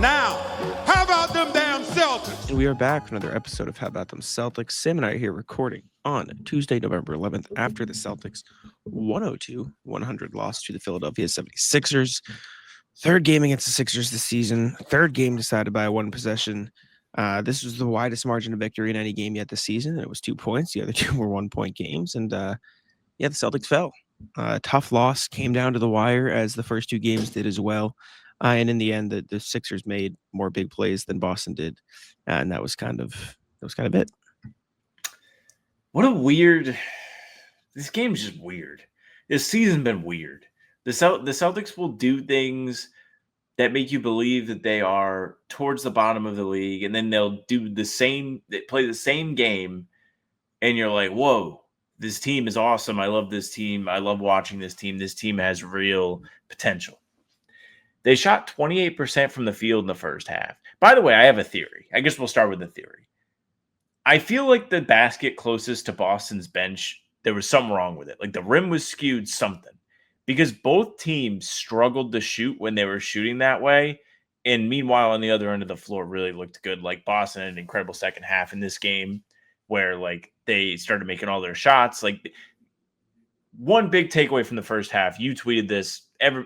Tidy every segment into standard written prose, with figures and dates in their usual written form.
Now, how about them damn Celtics? And we are back for another episode of How About Them Celtics. Sam and I are here recording on Tuesday, November 11th, after the Celtics 102-100 loss to the Philadelphia 76ers. Third game against the Sixers this season. Third game decided by one possession. This was the widest margin of victory in any game yet this season. It was 2 points. The other two were 1 point games. And the Celtics fell. Tough loss, came down to the wire as the first two games did as well. And in the end, the Sixers made more big plays than Boston did, and that was kind of it. What a weird! This game's just weird. This season's been weird. The Celtics will do things that make you believe that they are towards the bottom of the league, and then they'll do the same. They play the same game, and you're like, "Whoa, this team is awesome! I love this team. I love watching this team. This team has real potential." They shot 28% from the field in the first half. By the way, I have a theory. I guess we'll start with the theory. I feel like the basket closest to Boston's bench, there was something wrong with it. Like the rim was skewed something. Because both teams struggled to shoot when they were shooting that way. And meanwhile, on the other end of the floor, really looked good. Like Boston had an incredible second half in this game where like they started making all their shots. Like one big takeaway from the first half, you tweeted this.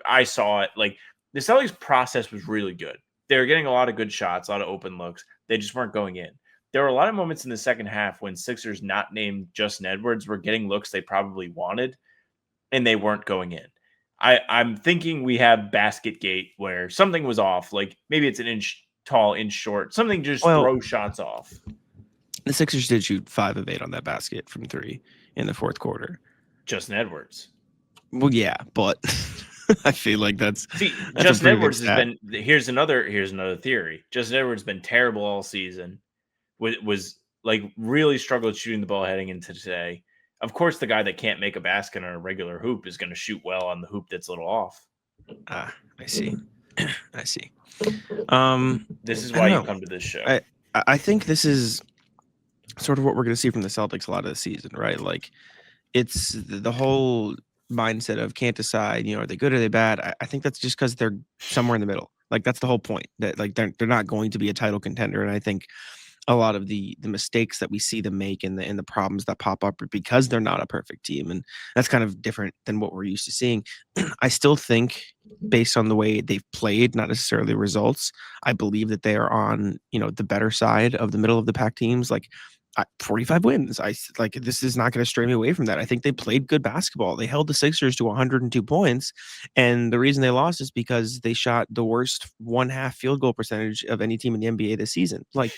I saw it. Like, the Celtics process was really good. They were getting a lot of good shots, a lot of open looks. They just weren't going in. There were a lot of moments in the second half when Sixers not named Justin Edwards were getting looks they probably wanted, and they weren't going in. I'm thinking we have basket gate where something was off. Like maybe it's an inch tall, inch short. Something just throw shots off. The Sixers did shoot 5 of 8 on that basket from 3 in the fourth quarter. Justin Edwards. Well, yeah, but... I feel like that's Justin Edwards has been. Here's another theory. Justin Edwards has been terrible all season. Was like really struggled shooting the ball heading into today. Of course, the guy that can't make a basket on a regular hoop is going to shoot well on the hoop that's a little off. I see. I see. This is why you come to this show. I think this is sort of what we're going to see from the Celtics a lot of the season, right? Like it's the whole mindset of can't decide, are they good or are they bad? I think that's just because they're somewhere in the middle. Like that's the whole point, that like they're not going to be a title contender. And I think a lot of the mistakes that we see them make and the problems that pop up are because they're not a perfect team, and that's kind of different than what we're used to seeing. I still think, based on the way they've played, not necessarily results, I believe that they are on the better side of the middle of the pack teams. Like 45 wins. This is not going to stray me away from that. I think they played good basketball. They held the Sixers to 102 points. And the reason they lost is because they shot the worst 1/2 field goal percentage of any team in the NBA this season. Like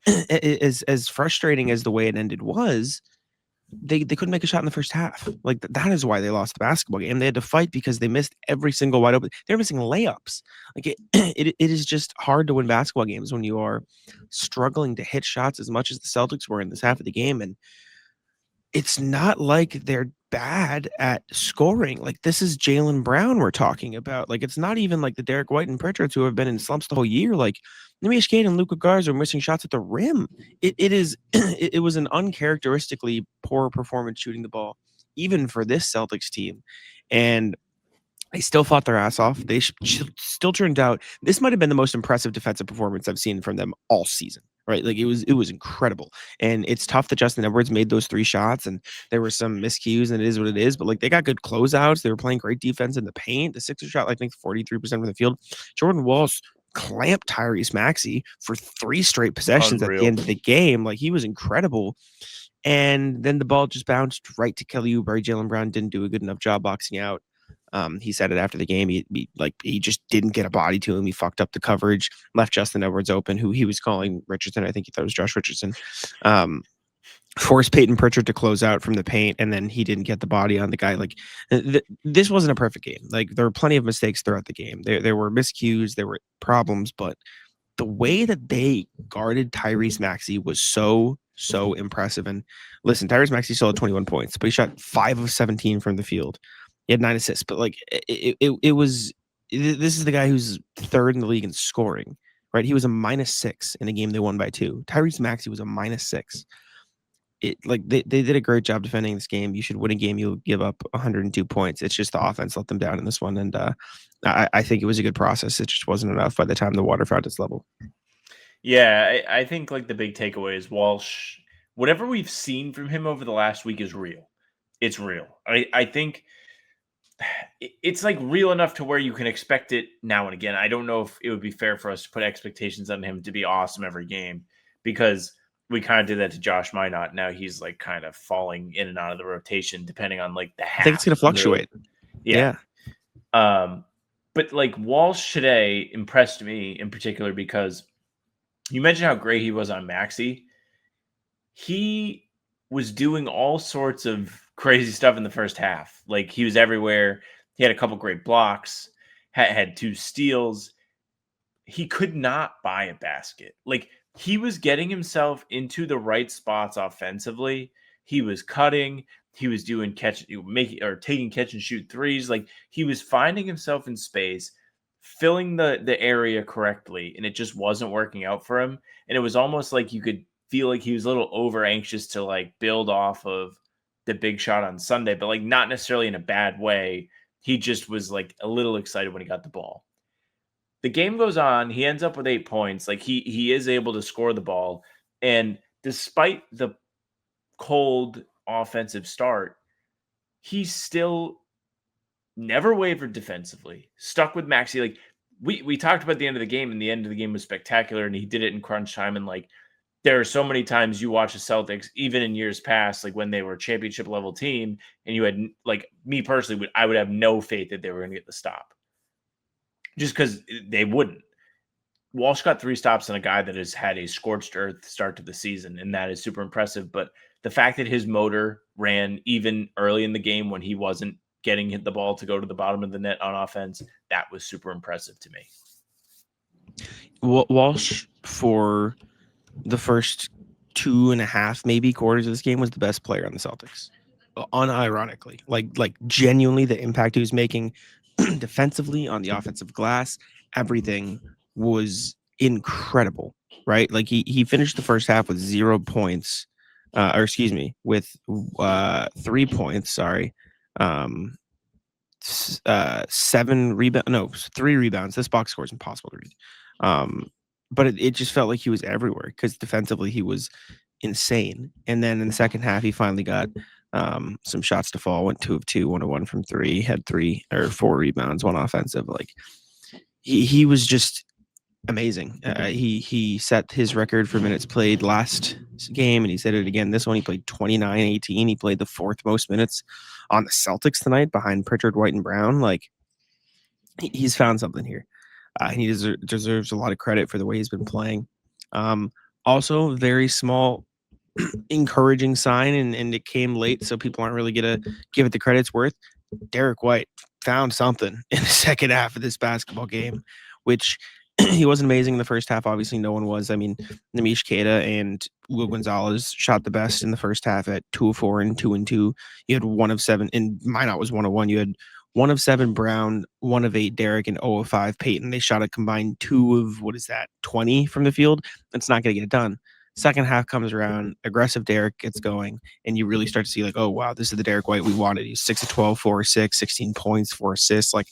as frustrating as the way it ended was, they couldn't make a shot in the first half. Like that is why they lost the basketball game. They had to fight because they missed every single wide open. They're missing layups. Like it is just hard to win basketball games when you are struggling to hit shots as much as the Celtics were in this half of the game. And it's not like they're bad at scoring. Like this is Jaylen Brown we're talking about. Like it's not even like the Derek White and Pritchards who have been in slumps the whole year. Like Nemish Kane and Luka Garza are missing shots at the rim. It was an uncharacteristically poor performance shooting the ball, even for this Celtics team. And they still fought their ass off. They still turned out. This might have been the most impressive defensive performance I've seen from them all season. Right, like it was incredible, and it's tough that Justin Edwards made those 3 shots, and there were some miscues, and it is what it is. But like they got good closeouts, they were playing great defense in the paint. The Sixers shot, I think, 43% from the field. Jordan Walsh clamped Tyrese Maxey for 3 straight possessions at the end of the game. Like he was incredible, and then the ball just bounced right to Kelly Oubre. Jaylen Brown didn't do a good enough job boxing out. He said it after the game. He just didn't get a body to him. He fucked up the coverage, left Justin Edwards open, who he was calling Richardson. I think he thought it was Josh Richardson. Forced Peyton Pritchard to close out from the paint, and then he didn't get the body on the guy. Like this wasn't a perfect game. Like there were plenty of mistakes throughout the game. There were miscues, there were problems, but the way that they guarded Tyrese Maxey was so impressive. And listen, Tyrese Maxey still had 21 points, but he shot 5 of 17 from the field. He had 9 assists, but like it was. This is the guy who's 3rd in the league in scoring, right? He was a -6 in a game they won by 2. Tyrese Maxey was a -6. they did a great job defending this game. You should win a game, you'll give up 102 points. It's just the offense let them down in this one, and I think it was a good process. It just wasn't enough by the time the water found its level. Yeah, I think like the big takeaway is Walsh. Whatever we've seen from him over the last week is real. It's real. I think it's like real enough to where you can expect it now and again. I don't know if it would be fair for us to put expectations on him to be awesome every game, because we kind of did that to Josh Minot. Now he's like kind of falling in and out of the rotation depending on like the half. I think it's going to fluctuate. Yeah. But like Walsh today impressed me in particular because you mentioned how great he was on Maxey. He was doing all sorts of crazy stuff in the first half. Like he was everywhere. He had a couple great blocks, had 2 steals. He could not buy a basket. Like he was getting himself into the right spots offensively. He was cutting. He was doing taking catch and shoot threes. Like he was finding himself in space, filling the area correctly, and it just wasn't working out for him. And it was almost like you could feel like he was a little over anxious to like build off of the big shot on Sunday, but like not necessarily in a bad way. He just was like a little excited when he got the ball. The game goes on. He ends up with 8 points. Like he is able to score the ball. And despite the cold offensive start, he still never wavered defensively, stuck with Maxey. Like we talked about the end of the game, and the end of the game was spectacular, and he did it in crunch time. And like there are so many times you watch the Celtics, even in years past, like when they were a championship level team, and you had like me personally, I would have no faith that they were going to get the stop, just because they wouldn't. Walsh got 3 stops on a guy that has had a scorched earth start to the season, and that is super impressive. But the fact that his motor ran even early in the game when he wasn't getting hit the ball to go to the bottom of the net on offense, that was super impressive to me. Walsh, for the first 2.5 maybe quarters of this game, was the best player on the Celtics. Unironically, like genuinely, the impact he was making defensively, on the offensive glass, everything was incredible, right? Like he finished the first half with 0 points, with 3 points. Sorry, 3 rebounds. This box score is impossible to read. But it just felt like he was everywhere because defensively he was insane. And then in the second half, he finally got some shots to fall. Went 2 of 2, 1 of 1 from 3. Had 3 or 4 rebounds, 1 offensive. Like he was just amazing. He set his record for minutes played last game, and he said it again this one. He played 29-18. He played the 4th most minutes on the Celtics tonight, behind Pritchard, White, and Brown. Like he's found something here. He deserves a lot of credit for the way he's been playing. Also, very small, encouraging sign, and it came late, so people aren't really gonna give it the credit it's worth. Derek White found something in the second half of this basketball game, which he wasn't amazing in the first half. Obviously, no one was. I mean, Namish Keita and Will Gonzalez shot the best in the first half at 2 of 4 and 2 and 2. You had 1 of 7, and Minot was 1 of 1. You had 1 of 7 Brown, 1 of 8 Derek, and 0 of 5 Peyton. They shot a combined 2 of 20 from the field. That's not going to get it done. Second half comes around, aggressive Derek gets going, and you really start to see like, oh wow, this is the Derek White we wanted. He's 6 of 12, 4 of 6, 16 points, 4 assists, like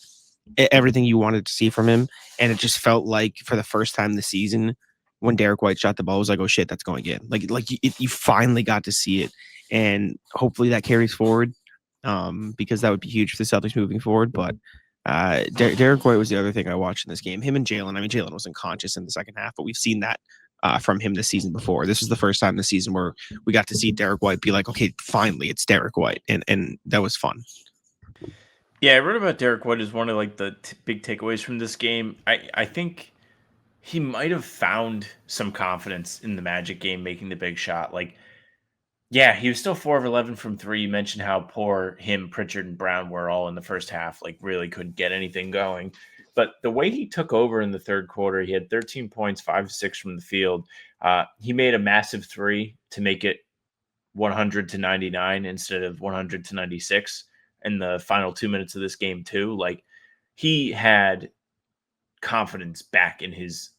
everything you wanted to see from him. And it just felt like for the first time this season, when Derek White shot the ball, it was like, oh shit, that's going in. Like you finally got to see it, and hopefully that carries forward, because that would be huge for the Celtics moving forward. But Derek White was the other thing I watched in this game. Him and Jalen. I mean, Jalen wasn't conscious in the second half, but we've seen that from him this season before. This was the first time this season where we got to see Derek White be like, okay, finally, it's Derek White, and that was fun. Yeah, I wrote about Derek White as one of like the big takeaways from this game. I think he might have found some confidence in the Magic game, making the big shot. Like, yeah, he was still 4 of 11 from 3. You mentioned how poor him, Pritchard, and Brown were all in the first half. Like, really couldn't get anything going. But the way he took over in the third quarter, he had 13 points, 5 of 6 from the field. He made a massive 3 to make it 100-99 instead of 100-96 in the final 2 minutes of this game too. Like he had confidence back in his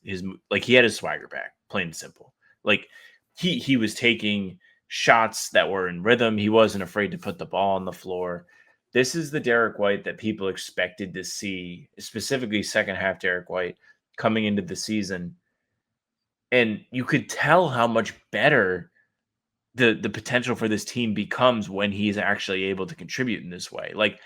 like he had his swagger back, plain and simple. Like he was taking shots that were in rhythm. He wasn't afraid to put the ball on the floor. This is the Derek White that people expected to see, specifically second half Derek White coming into the season. And you could tell how much better the potential for this team becomes when he's actually able to contribute in this way. Like,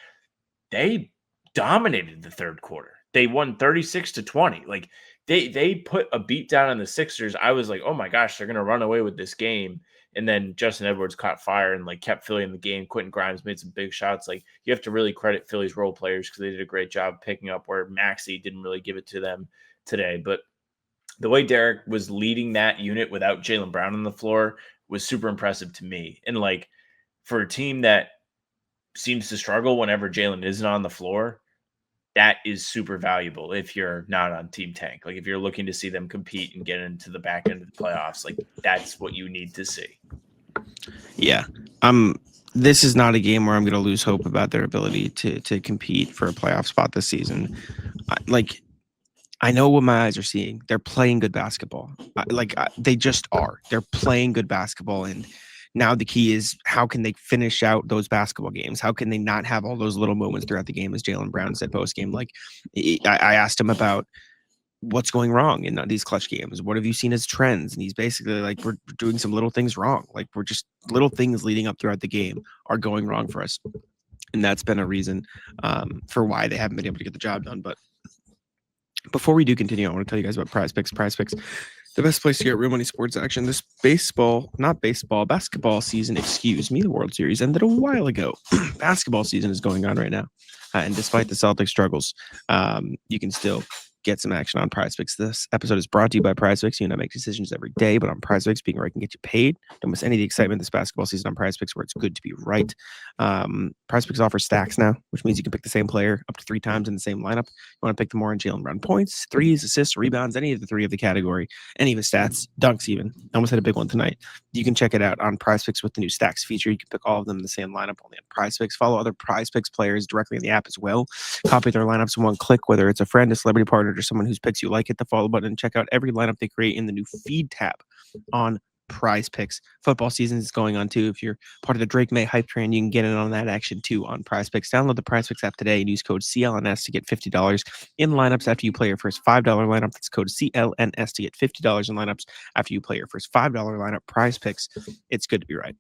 they dominated the third quarter. They won 36-20. Like, they put a beat down on the Sixers. I was like, oh my gosh, they're gonna run away with this game. And then Justin Edwards caught fire and like kept Philly in the game. Quentin Grimes made some big shots. Like, you have to really credit Philly's role players because they did a great job picking up where Maxey didn't really give it to them today. But the way Derek was leading that unit without Jaylen Brown on the floor was super impressive to me. And like, for a team that seems to struggle whenever Jaylen isn't on the floor, that is super valuable if you're not on Team Tank. Like, if you're looking to see them compete and get into the back end of the playoffs, like, that's what you need to see. Yeah. This is not a game where I'm going to lose hope about their ability to compete for a playoff spot this season. I know what my eyes are seeing. They're playing good basketball. They just are. They're playing good basketball. And now the key is, how can they finish out those basketball games? How can they not have all those little moments throughout the game, as Jaylen Brown said post game? Like, I asked him about what's going wrong in these clutch games. What have you seen as trends? And he's basically like, we're doing some little things wrong. Like, we're just little things leading up throughout the game are going wrong for us. And that's been a reason for why they haven't been able to get the job done. But before we do continue, I want to tell you guys about Prize Picks. Prize Picks, the best place to get real money sports action. This basketball season, the World Series ended a while ago. Basketball season is going on right now. And despite the Celtics struggles, you can still get some action on Prize Picks. This episode is brought to you by Prize Picks. You and I make decisions every day, but on Prize Picks, being right can get you paid. Don't miss any of the excitement this basketball season on Prize Picks, where it's good to be right. Prize Picks offers stacks now, which means you can pick the same player up to 3 times in the same lineup. You want to pick the more in Jaylen Brown points, threes, assists, rebounds, any of the 3 of the category, any of his stats, dunks even. I almost had a big one tonight. You can check it out on Prize Picks with the new stacks feature. You can pick all of them in the same lineup only on Prize Picks. Follow other Prize Picks players directly in the app as well. Copy their lineups in one click, whether it's a friend, a celebrity partner, or someone whose picks you like. Hit the follow button and check out every lineup they create in the new feed tab on Prize Picks. Football season is going on too. If you're part of the Drake May hype train, you can get in on that action too on Prize Picks. Download the Prize Picks app today and use code CLNS to get $50 in lineups after you play your first $5 lineup. That's code CLNS to get $50 in lineups after you play your first $5 lineup. Prize Picks. It's good to be right.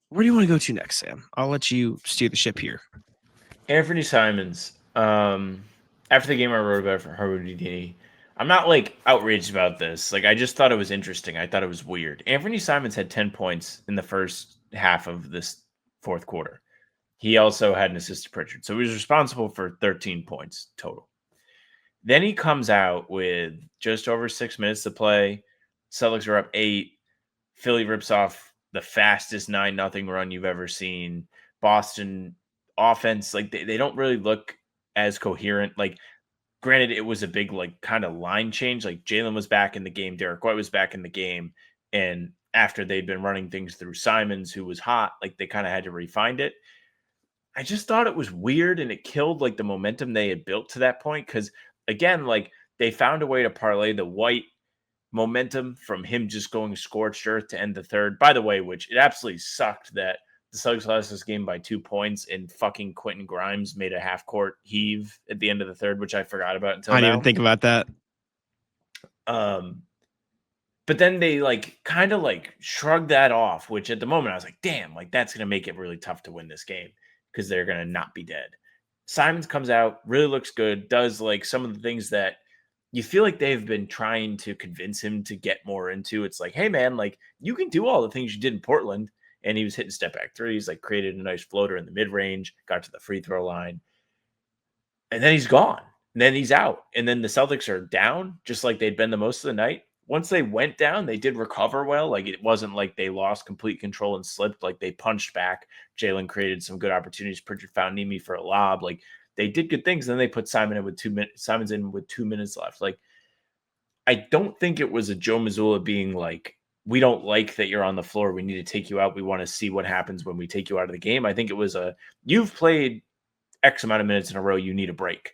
Where do you want to go to next, Sam? I'll let you steer the ship here. Anthony Simons. After the game I wrote about for Harvard DD, I'm not like outraged about this. Like, I just thought it was interesting. I thought it was weird. Anthony Simons had 10 points in the first half of this fourth quarter. He also had an assist to Pritchard. So he was responsible for 13 points total. Then he comes out with just over 6 minutes to play. Celtics are up 8. Philly rips off the fastest 9-0 run you've ever seen. Boston offense, like, they don't really look as coherent. Like, granted, it was a big, like, kind of line change. Like, Jaylen was back in the game. Derek White was back in the game. And after they'd been running things through Simons, who was hot, like, they kind of had to refine it. I just thought it was weird, and it killed, like, the momentum they had built to that point. Because, again, like, they found a way to parlay the White momentum from him just going scorched earth to end the third. By the way, which it absolutely sucked that the Celtics lost this game by 2 points, and fucking Quentin Grimes made a half-court heave at the end of the third, which I forgot about until now. I didn't even think about that. But then they, like, kind of, like, shrugged that off, which at the moment I was like, damn, like, that's going to make it really tough to win this game because they're going to not be dead. Simons comes out, really looks good, does, like, some of the things that you feel like they've been trying to convince him to get more into. It's like, hey, man, like, you can do all the things you did in Portland. And he was hitting step back threes, like, created a nice floater in the mid range, got to the free throw line. And then he's gone. And then he's out. And then the Celtics are down, just like they'd been the most of the night. Once they went down, they did recover well. Like, it wasn't like they lost complete control and slipped. Like, they punched back. Jaylen created some good opportunities. Pritchard found Nemi for a lob. Like, they did good things. And then they put Simons in with 2 minutes left. Like, I don't think it was a Joe Mazzulla being like, we don't like that you're on the floor. We need to take you out. We want to see what happens when we take you out of the game. I think it was you've played X amount of minutes in a row. You need a break.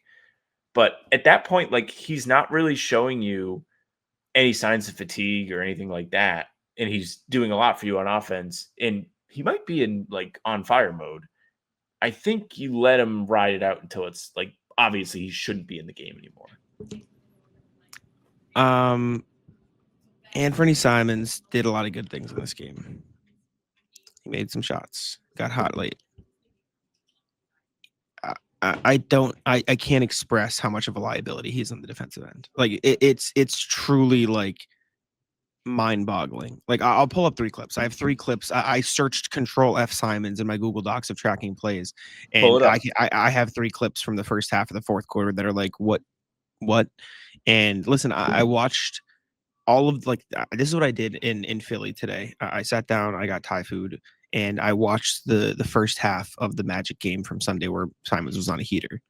But at that point, like, he's not really showing you any signs of fatigue or anything like that. and he's doing a lot for you on offense, and he might be in like on fire mode, I think you let him ride it out until it's like obviously he shouldn't be in the game anymore. Anthony Simons did a lot of good things in this game. He made some shots, got hot late. I can't express how much of a liability he's on the defensive end. Like it's truly like mind-boggling. Like I'll pull up 3 clips. I have 3 clips. I searched Control F Simons in my Google Docs of tracking plays, Pull and it up. I have 3 clips from the first half of the fourth quarter that are like what. And listen, I watched all of like this is what I did in Philly today. I sat down, I got Thai food, and I watched the first half of the Magic game from Sunday where Simons was on a heater.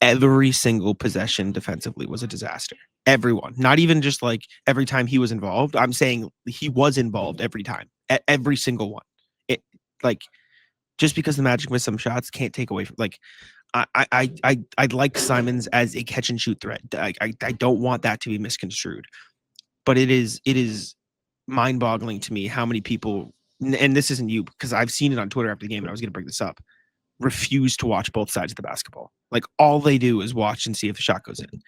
Every single possession defensively was a disaster. Everyone, not even just like every time he was involved. I'm saying he was involved every time, every single one. It like just because the Magic missed some shots can't take away from like I like Simons as a catch and shoot threat. I don't want that to be misconstrued, but it is mind-boggling to me how many people, and this isn't you because I've seen it on Twitter after the game, and I was going to bring this up, refuse to watch both sides of the basketball. Like all they do is watch and see if the shot goes in.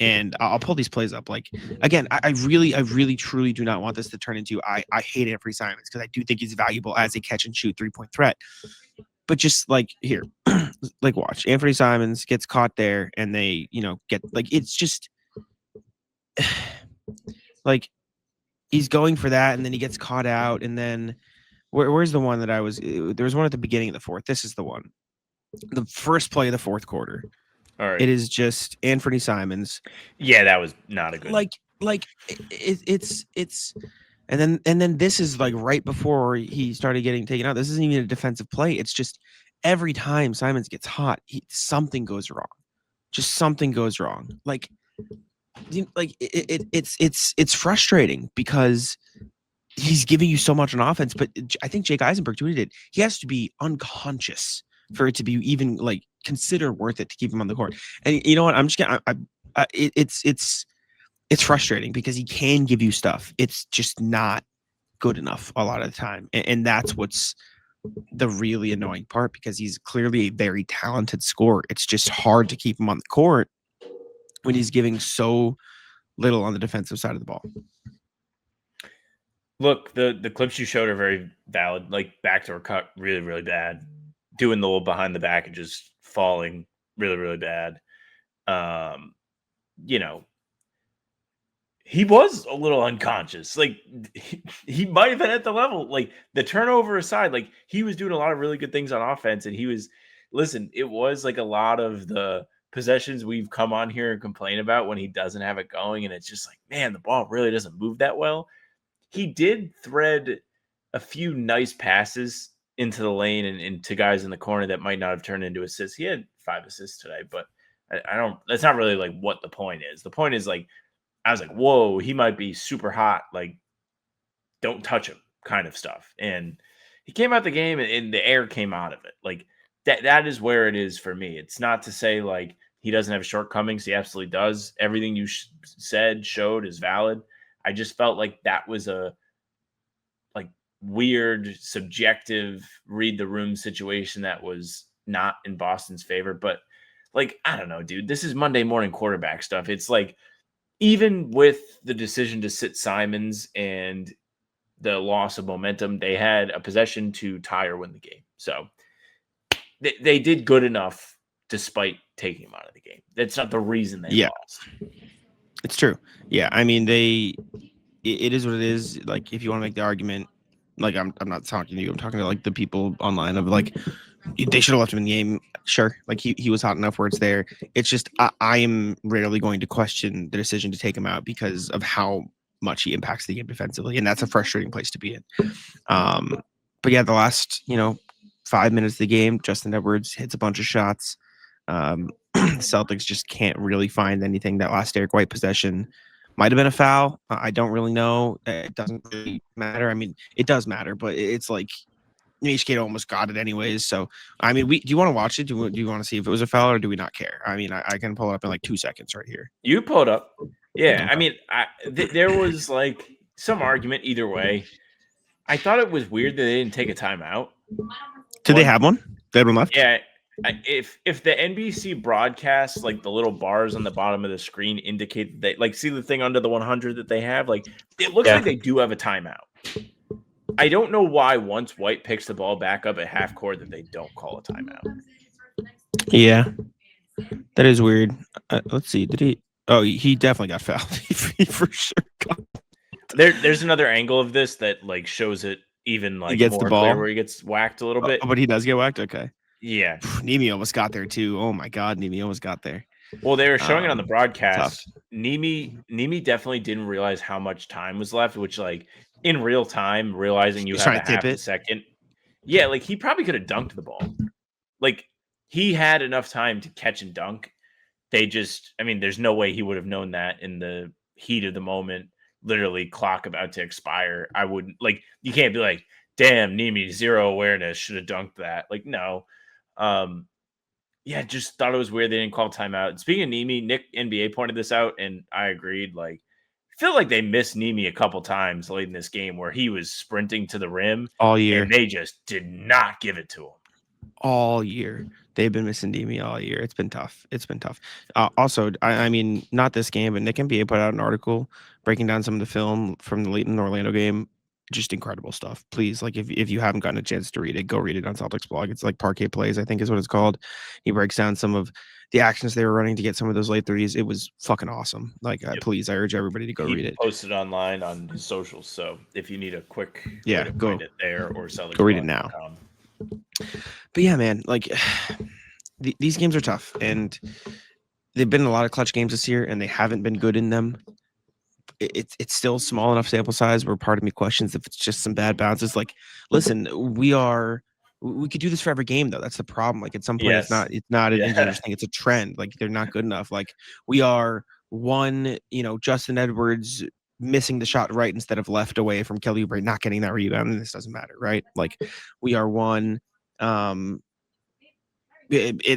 And I'll pull these plays up. Like again, I really truly do not want this to turn into I hate Anthony Simons because I do think he's valuable as a catch and shoot 3-point threat. But just like here, like watch Anthony Simons gets caught there, and they get like it's just like he's going for that, and then he gets caught out, and then where's the one that I was? There was one at the beginning of the fourth. This is the one. The first play of the fourth quarter. All right. It is just Anthony Simons. Yeah, that was not a good. It's and then this is like right before he started getting taken out. This isn't even a defensive play. It's just every time Simons gets hot, something goes wrong. Just something goes wrong. Like it's frustrating because he's giving you so much on offense. But I think Jake Eisenberg tweeted it. He has to be unconscious for it to be even like consider worth it to keep him on the court. And you know what? I'm just gonna. It's frustrating because he can give you stuff. It's just not good enough a lot of the time. And that's what's the really annoying part because he's clearly a very talented scorer. It's just hard to keep him on the court when he's giving so little on the defensive side of the ball. Look, the clips you showed are very valid. Like backdoor cut, really, really bad. Doing the little behind the back and just falling, really, really bad. He was a little unconscious. Like he might have been at the level. Like the turnover aside, like he was doing a lot of really good things on offense, and he was. Listen, it was like a lot of the possessions we've come on here and complain about when he doesn't have it going, and it's just like, man, the ball really doesn't move that well. He did thread a few nice passes into the lane and to guys in the corner that might not have turned into assists. He had 5 assists today, but I don't. That's not really like what the point is. The point is like. I was like, whoa, he might be super hot. Like, don't touch him kind of stuff. And he came out the game and the air came out of it. Like that is where it is for me. It's not to say like he doesn't have shortcomings. He absolutely does. Everything you showed is valid. I just felt like that was a like weird, subjective read the room situation that was not in Boston's favor. But like, I don't know, dude, this is Monday morning quarterback stuff. It's like, even with the decision to sit Simons and the loss of momentum, they had a possession to tie or win the game. So they did good enough despite taking him out of the game. That's not the reason they lost. It's true. Yeah. I mean, it is what it is. Like, if you want to make the argument, like I'm not talking to you. I'm talking to like the people online of like, they should have left him in the game. Sure. Like he was hot enough where it's there. It's just, I am rarely going to question the decision to take him out because of how much he impacts the game defensively. And that's a frustrating place to be in. But yeah, the last, 5 minutes of the game, Justin Edwards hits a bunch of shots. Celtics just can't really find anything. That last Derek White possession might have been a foul. I don't really know. It doesn't really matter. I mean, it does matter, but it's like, HK almost got it anyways. So, I mean, do you want to watch it? Do you want to see if it was a foul or do we not care? I mean, I can pull it up in like 2 seconds right here. You pull it up. Yeah. Okay. I mean, there was like some argument either way. I thought it was weird that they didn't take a timeout. Did they have one? They had one left? Yeah. If the NBC broadcasts, like the little bars on the bottom of the screen indicate that they, like, see the thing under the 100 that they have, like it looks like they do have a timeout. I don't know why once White picks the ball back up at half court that they don't call a timeout. Yeah, that is weird. Let's see. Did he? Oh, he definitely got fouled. He for sure got. There's another angle of this that like shows it even like gets more the ball clear where he gets whacked a little bit. Oh, but he does get whacked. Okay. Yeah. Nemi almost got there too. Oh my God, Nemi almost got there. Well, they were showing it on the broadcast. Tough. Nemi definitely didn't realize how much time was left, which like in real time, realizing you have a half a second. Yeah, like he probably could have dunked the ball. Like he had enough time to catch and dunk. They just, I mean, there's no way he would have known that in the heat of the moment, literally clock about to expire. I wouldn't, like, you can't be like, damn, Nemi, zero awareness, should have dunked that. Like, no. Yeah, just thought it was weird they didn't call timeout. And speaking of Nemi, Nick NBA pointed this out, and I agreed. Like, I feel like they missed Nemi a couple times late in this game where he was sprinting to the rim all year, and they just did not give it to him. All year. They've been missing Nemi all year. It's been tough. Also, I mean, not this game, but Nick NBA put out an article breaking down some of the film from the Leighton Orlando game. Just incredible stuff. Please, like if you haven't gotten a chance to read it, go read it on Celtics blog. It's like Parquet Plays, I think is what it's called. He breaks down some of the actions they were running to get some of those late threes. It was fucking awesome. Like, please, I urge everybody to go read it. Posted online on his socials, so if you need a quick way to go find it there or Celtics, go read it now. But yeah, man, like these games are tough, and they've been in a lot of clutch games this year, and they haven't been good in them. It's still small enough sample size where part of me questions if it's just some bad bounces. Like, listen, we could do this for every game though. That's the problem. Like at some point, it's not an injury thing. It's a trend. Like they're not good enough. Like we are one, Justin Edwards missing the shot right instead of left away from Kelly Oubre not getting that rebound, and this doesn't matter, right? Like we are one. At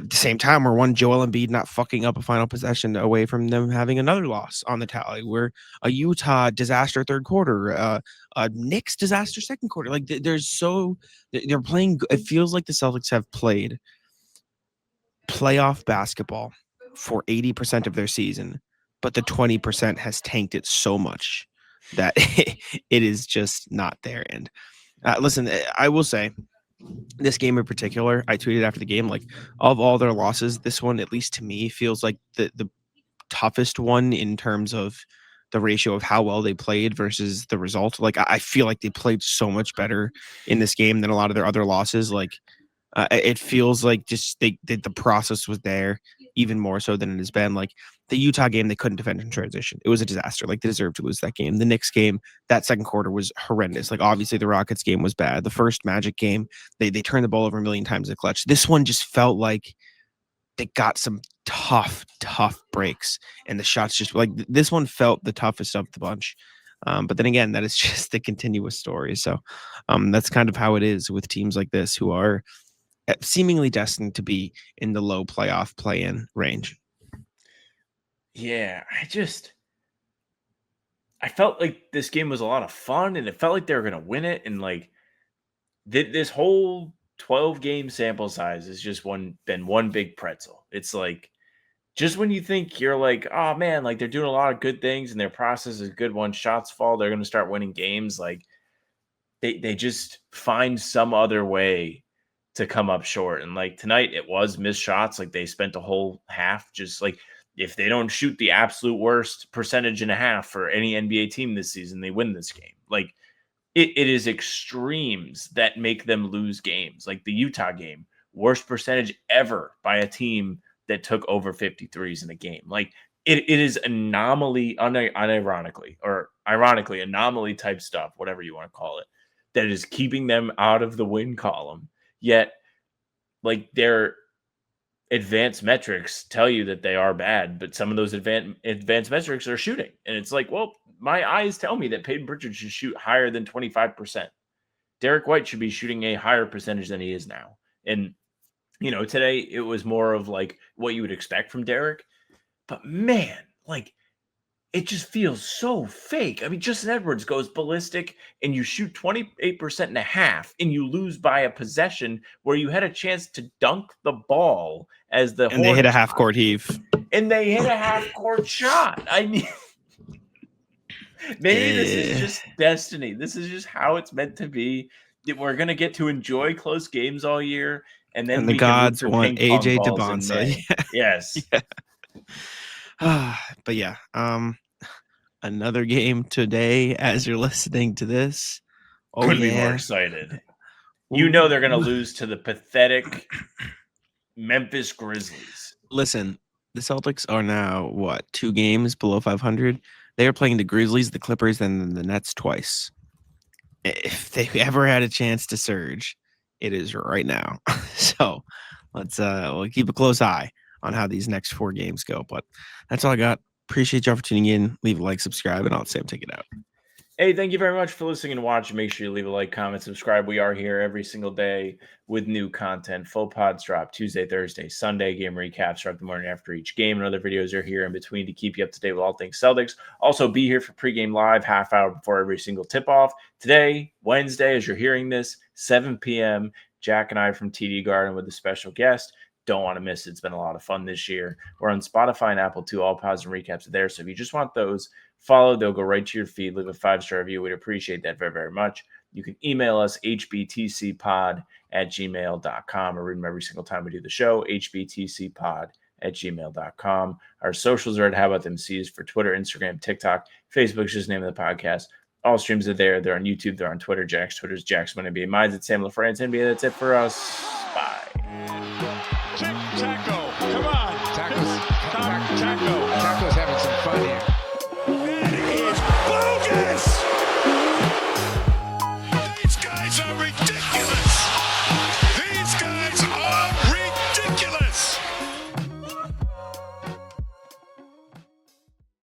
the same time, we're one Joel Embiid not fucking up a final possession away from them having another loss on the tally. We're a Utah disaster third quarter, a Knicks disaster second quarter. Like they're playing. It feels like the Celtics have played playoff basketball for 80% of their season, but the 20% has tanked it so much that it is just not there. And listen, I will say, this game in particular, I tweeted after the game, like of all their losses, this one, at least to me, feels like the toughest one in terms of the ratio of how well they played versus the result. Like I feel like they played so much better in this game than a lot of their other losses. Like it feels like just the process was there even more so than it has been. Like the Utah game, they couldn't defend in transition. It was a disaster. Like they deserved to lose that game. The Knicks game, that second quarter was horrendous. Like obviously the Rockets game was bad. The first Magic game, they turned the ball over a million times in the clutch. This one just felt like they got some tough breaks, and the shots just like this one felt the toughest of the bunch. But then again, that is just the continuous story. So that's kind of how it is with teams like this who are seemingly destined to be in the low playoff play-in range. Yeah, I felt like this game was a lot of fun, and it felt like they were going to win it. And like this whole 12-game sample size has just been one big pretzel. It's like just when you think you're like, oh man, like they're doing a lot of good things and their process is good. Once shots fall, they're going to start winning games. Like they just find some other way to come up short. And like tonight, it was missed shots. Like they spent a whole half just like, if they don't shoot the absolute worst percentage and a half for any NBA team this season, they win this game. Like it is extremes that make them lose games. Like the Utah game, worst percentage ever by a team that took over 53s in a game. Like it is anomaly, unironically or ironically, anomaly type stuff, whatever you want to call it, that is keeping them out of the win column. Yet, like their advanced metrics tell you that they are bad, but some of those advanced metrics are shooting. And it's like, well, my eyes tell me that Peyton Pritchard should shoot higher than 25%. Derek White should be shooting a higher percentage than he is now. And, today it was more of like what you would expect from Derek. But man, like it just feels so fake. I mean, Justin Edwards goes ballistic and you shoot 28% and a half and you lose by a possession where you had a chance to dunk the ball as the And they hit a Hornets half-court heave. and they hit a half-court shot. I mean, maybe this is just destiny. This is just how it's meant to be. That we're going to get to enjoy close games all year. And then And the we can root gods for want ping pong AJ balls in DeBonsa. May. Yes. But yeah, another game today as you're listening to this. Oh, Couldn't be more yeah. excited. You know they're going to lose to the pathetic Memphis Grizzlies. Listen, the Celtics are now, 2 games below 500? They are playing the Grizzlies, the Clippers, and the Nets twice. If they ever had a chance to surge, it is right now. So we'll keep a close eye on how these next 4 games go. But that's all I got. Appreciate y'all for tuning in. Leave a like, subscribe, and I'll say I'm taking it out. Hey, thank you very much for listening and watching. Make sure you leave a like, comment, subscribe. We are here every single day with new content. Full pods drop Tuesday, Thursday, Sunday. Game recaps throughout the morning after each game. And other videos are here in between to keep you up to date with all things Celtics. Also, be here for pregame live half hour before every single tip-off. Today, Wednesday, as you're hearing this, 7 p.m., Jack and I from TD Garden with a special guest. Don't want to miss it. It's been a lot of fun this year. We're on Spotify and Apple too. All pods and recaps are there. So if you just want those, follow. They'll go right to your feed. Leave a 5-star review. We'd appreciate that very, very much. You can email us, hbtcpod@gmail.com. I read them every single time we do the show, hbtcpod@gmail.com. Our socials are at How About Them C's for Twitter, Instagram, TikTok. Facebook's just the name of the podcast. All streams are there. They're on YouTube. They're on Twitter. Jack's Twitter's Jack's NBA. Mine's at Sam LaFrance NBA. That's it for us. Bye. Tic-tac.